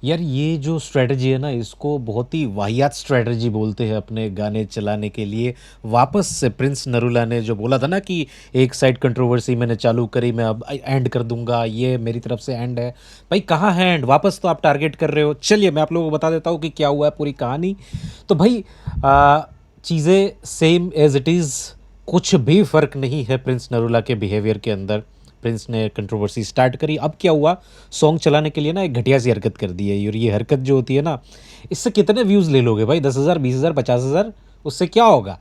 यार ये जो स्ट्रैटेजी है ना, इसको बहुत ही वाहियात स्ट्रैटेजी बोलते हैं अपने गाने चलाने के लिए। वापस से प्रिंस नरूला ने जो बोला था ना कि एक साइड कंट्रोवर्सी मैंने चालू करी, मैं अब एंड कर दूंगा, ये मेरी तरफ से एंड है। भाई कहाँ है एंड? वापस तो आप टारगेट कर रहे हो। चलिए मैं आप लोगों को बता देता हूँ कि क्या हुआ है पूरी कहानी। तो भाई चीज़ें सेम एज इट इज़, कुछ भी फ़र्क नहीं है प्रिंस नरूला के बिहेवियर के अंदर। प्रिंस ने कंट्रोवर्सी स्टार्ट करी, अब क्या हुआ, सॉन्ग चलाने के लिए ना एक घटिया सी हरकत कर दी है। और ये हरकत जो होती है ना, इससे कितने व्यूज़ ले लोगे भाई? 10,000, 20,000, 50,000, उससे क्या होगा?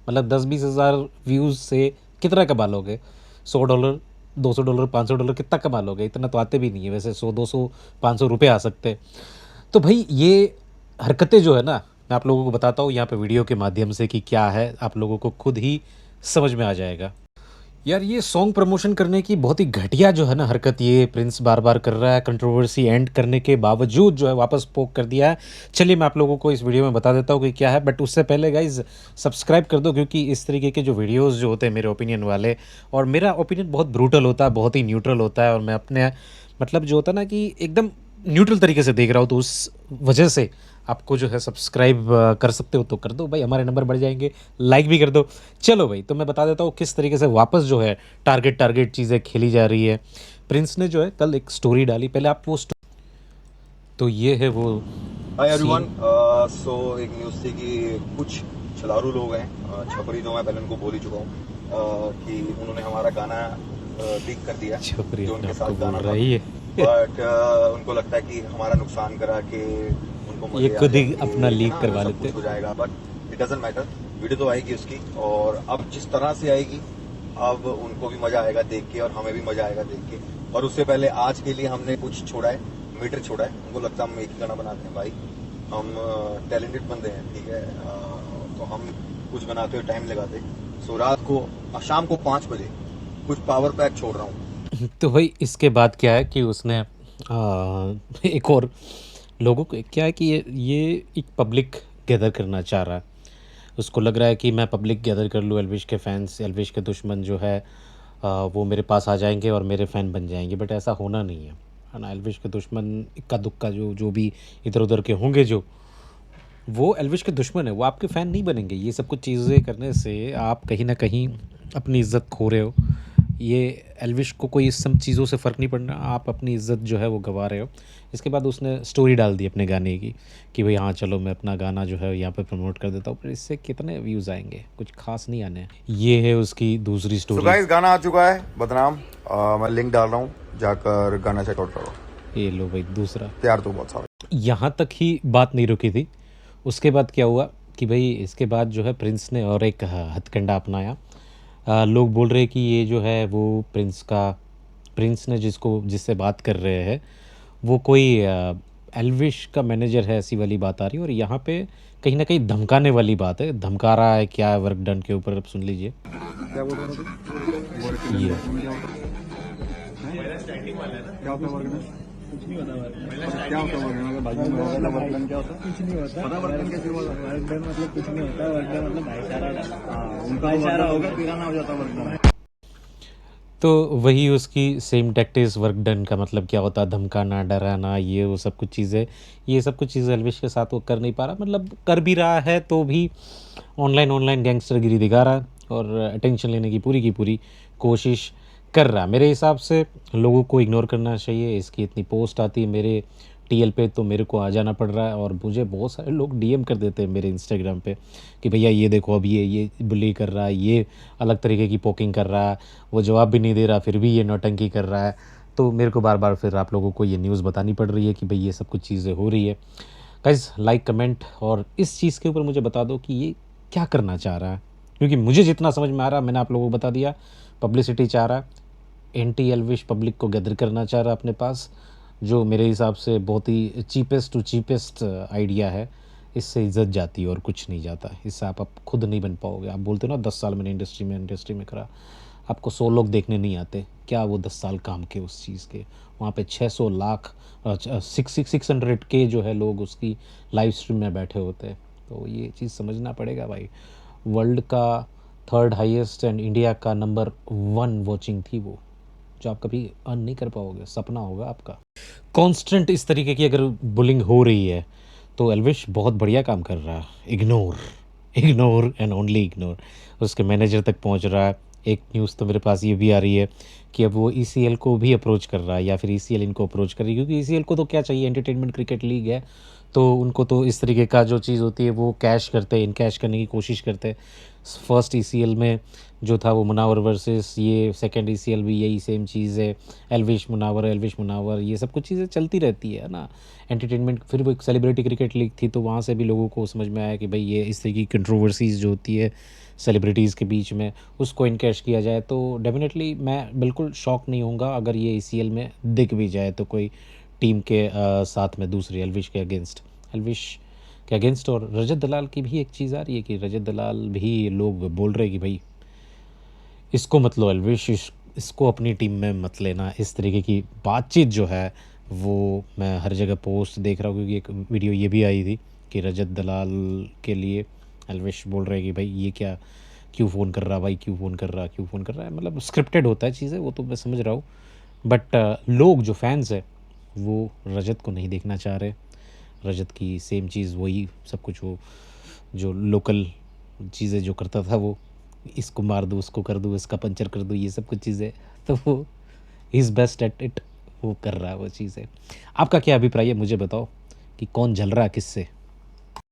मतलब 10-20 हज़ार व्यूज़ से कितना कमा लोगे? $100, $200, $500 कितना कमा लोगे? इतना तो आते भी नहीं है वैसे, 100, 200, ₹500 आ सकते हैं। तो भाई ये हरकतें जो है ना, मैं आप लोगों को बताता हूँ यहाँ पे वीडियो के माध्यम से कि क्या है, आप लोगों को खुद ही समझ में आ जाएगा। यार ये सॉन्ग प्रमोशन करने की बहुत ही घटिया जो है ना हरकत, ये प्रिंस बार बार कर रहा है। कंट्रोवर्सी एंड करने के बावजूद जो है वापस पोक कर दिया है। चलिए मैं आप लोगों को इस वीडियो में बता देता हूँ कि क्या है, बट उससे पहले गाइज सब्सक्राइब कर दो, क्योंकि इस तरीके के जो वीडियोस जो होते हैं मेरे ओपिनियन वाले, और मेरा ओपिनियन बहुत ब्रूटल होता है, बहुत ही न्यूट्रल होता है, और मैं अपने मतलब जो होता है ना कि एकदम न्यूट्रल तरीके से देख रहा हूँ, तो उस वजह से आपको जो है सब्सक्राइब कर सकते हो तो कर दो भाई, हमारे नंबर बढ़ जाएंगे। लाइक भी कर दो। चलो भाई, तो मैं बता देता हूँ किस तरीके से वापस जो है टारगेट टारगेट चीज़ें खेली जा रही है। प्रिंस ने जो है कल एक स्टोरी डाली, पहले आप वो तो ये है वो हाय एवरीवन। सीन। सो एक न्यूज़ थी कि कुछ छलारू लोग हैं, छपरी, जो मैं पहले उनको बोल ही चुका हूँ कि उन्होंने हमारा गाना लीक कर दिया, छपरी जो अपने उनके आप को साथ बोल गाना रहा था। है ये। बट उनको लगता है कि हमारा नुकसान करा के उनको ये मजे आ खुद ही जाएंगे, अपना है लीक ना, करवा सब लेते। कुछ हो जाएगा। But it doesn't matter, video तो आएगी उसकी, और अब जिस तरह से आएगी अब उनको भी मजा आएगा देख के और हमें भी मजा आएगा देख के। और उससे पहले आज के लिए हमने कुछ छोड़ा है, मीटर छोड़ा है। उनको लगता है हम एक ही गाना बनाते हैं, भाई हम टैलेंटेड बंदे हैं, ठीक है। तो हम कुछ बनाते हुए टाइम लगाते। सो रात को शाम को 5 बजे कुछ पावर पैक छोड़ रहा हूँ। तो भाई इसके बाद क्या है कि उसने एक और लोगों को क्या है कि ये एक पब्लिक गैदर करना चाह रहा है। उसको लग रहा है कि मैं पब्लिक गैदर कर लूँ, एल्विश के फैंस, एल्विश के दुश्मन जो है वो मेरे पास आ जाएंगे और मेरे फ़ैन बन जाएंगे। बट ऐसा होना नहीं है ना। एल्विश के दुश्मन इक्का दुक्का जो जो भी इधर उधर के होंगे, जो वो एल्विश के दुश्मन है, वो आपके फ़ैन नहीं बनेंगे। ये सब कुछ चीज़ें करने से आप कहीं ना कहीं अपनी इज़्ज़त खो रहे हो। ये एल्विश को कोई इस सब चीज़ों से फ़र्क नहीं पड़ना, आप अपनी इज़्ज़त जो है वो गंवा रहे हो। इसके बाद उसने स्टोरी डाल दी अपने गाने की कि भाई हाँ चलो मैं अपना गाना जो है यहाँ पे प्रमोट कर देता हूँ, पर इससे कितने व्यूज़ आएंगे? कुछ खास नहीं आने। ये है उसकी दूसरी सो स्टोरी। गाइस, गाना आ चुका है बदनाम। मैं लिंक डाल रहा हूँ, जाकर गाना चेकआउट करो। ये लो भाई दूसरा। तैयार तो बहुत सारा। यहाँ तक ही बात नहीं रुकी थी। उसके बाद क्या हुआ कि भाई इसके बाद जो है प्रिंस ने और एक हथकंडा अपनाया। लोग बोल रहे हैं कि ये जो है वो प्रिंस ने जिससे बात कर रहे हैं वो कोई एल्विश का मैनेजर है, ऐसी वाली बात आ रही है। और यहाँ पे कहीं ना कहीं धमकाने वाली बात है, धमका रहा है क्या है वर्क डन के ऊपर। अब सुन लीजिए क्या बोल रहे थे? ये। क्या होता है वर्क? कुछ नहीं होता वर्क। क्या होता है वर्क? अगर बाजू में होगा तो वर्क डन क्या होता है? कुछ नहीं होता। पता वर्क डन कैसे हुआ? वर्क डन मतलब कुछ नहीं होता। वर्क डन मतलब भाईचारा। उनका भाईचारा होगा, पिराना हो जाता वर्क डन। तो वही उसकी सेम टैक्टिस वर्क डन का मतलब क्या होता है, धमकाना, डराना, ये वो सब कुछ चीज़ें। ये सब कुछ चीज़ें एल्विश के साथ वो कर नहीं पा रहा, मतलब कर भी रहा है तो भी ऑनलाइन ऑनलाइन गैंगस्टरगिरी दिखा रहा है और अटेंशन लेने की पूरी कोशिश कर रहा है। मेरे हिसाब से लोगों को इग्नोर करना चाहिए। इसकी इतनी पोस्ट आती है मेरे टीएल पे तो मेरे को आ जाना पड़ रहा है, और मुझे बहुत सारे लोग डीएम कर देते हैं मेरे इंस्टाग्राम पे कि भैया ये देखो अब ये बुली कर रहा है, ये अलग तरीके की पोकिंग कर रहा है, वो जवाब भी नहीं दे रहा फिर भी ये नौटंकी कर रहा है। तो मेरे को बार बार फिर आप लोगों को ये न्यूज़ बतानी पड़ रही है कि भाई ये सब कुछ चीज़ें हो रही है। गाइज लाइक कमेंट और इस चीज़ के ऊपर मुझे बता दो कि ये क्या करना चाह रहा है, क्योंकि मुझे जितना समझ में आ रहा है मैंने आप लोगों को बता दिया। पब्लिसिटी चाह रहा है, एंटी एल्विश पब्लिक को गैदर करना चाह रहा है अपने पास, जो मेरे हिसाब से बहुत ही चीपेस्ट टू चीपेस्ट आइडिया है। इससे इज्जत जाती है और कुछ नहीं जाता। इससे आप खुद नहीं बन पाओगे। आप बोलते हो ना 10 साल मैंने इंडस्ट्री में करा, आपको 100 लोग देखने नहीं आते क्या? वो 10 साल काम के उस चीज़ के, वहाँ पे 600 लाख 600K जो है लोग उसकी लाइव स्ट्रीम में बैठे होते हैं। तो ये चीज़ समझना पड़ेगा भाई। वर्ल्ड का 3rd हाईएस्ट एंड इंडिया का नंबर 1 वॉचिंग थी वो, जो आप कभी अर्न नहीं कर पाओगे, सपना होगा आपका। कांस्टेंट इस तरीके की अगर बुलिंग हो रही है, तो एल्विश बहुत बढ़िया काम कर रहा है। Ignore, ignore and only ignore. उसके मैनेजर तक पहुंच रहा है। एक न्यूज़ तो मेरे पास ये भी आ रही है कि अब वो ईसीएल को भी अप्रोच कर रहा है, या फिर ईसीएल इनको अप्रोच कर रही है, क्योंकि ईसीएल को तो क्या चाहिए, एंटरटेनमेंट क्रिकेट लीग है, तो उनको तो इस तरीके का जो चीज़ होती है वो कैश करते हैं, इनकैश करने की कोशिश करते हैं। फर्स्ट ईसीएल में जो था वो मुनावर वर्सेस ये, सेकंड ईसीएल भी यही सेम चीज़ है, एल्विश मुनावर, एल्विश मुनावर, ये सब कुछ चीज़ें चलती रहती है ना, एंटरटेनमेंट। फिर वो एक सेलिब्रिटी क्रिकेट लीग थी, तो वहाँ से भी लोगों को समझ में आया कि भाई ये इस तरह की कंट्रोवर्सीज़ जो होती है सेलिब्रिटीज़ के बीच में, उसको इनकैश किया जाए, तो डेफिनेटली मैं बिल्कुल शॉक नहीं होऊंगा अगर ये ईसीएल में दिख भी जाए, तो कोई टीम के साथ में दूसरी एल्विश के अगेंस्ट, एल्विश के अगेंस्ट। और रजत दलाल की भी एक चीज़ आ रही है कि रजत दलाल भी लोग बोल रहे हैं कि भाई इसको मत लो एल्विश, इसको अपनी टीम में मत लेना। इस तरीके की बातचीत जो है वो मैं हर जगह पोस्ट देख रहा हूँ, क्योंकि एक वीडियो ये भी आई थी कि रजत दलाल के लिए एल्विश बोल रहे हैं कि भाई ये क्या, क्यों फ़ोन कर रहा भाई, क्यों फ़ोन कर रहा, क्यों फ़ोन कर रहा है। मतलब स्क्रिप्टेड होता है चीज़ें, वो तो मैं समझ रहा हूँ, बट लोग जो फैंस है वो रजत को नहीं देखना चाह रहे। रजत की सेम चीज़ वही सब कुछ, वो जो लोकल चीज़ें जो करता था, वो इसको मार दूँ, उसको कर दूँ, इसका पंचर कर दूँ, ये सब कुछ चीज़ें, तो वो इज़ बेस्ट एट इट, वो कर रहा है वो चीज़ें। आपका क्या अभिप्राय है, मुझे बताओ कि कौन झल रहा है किससे?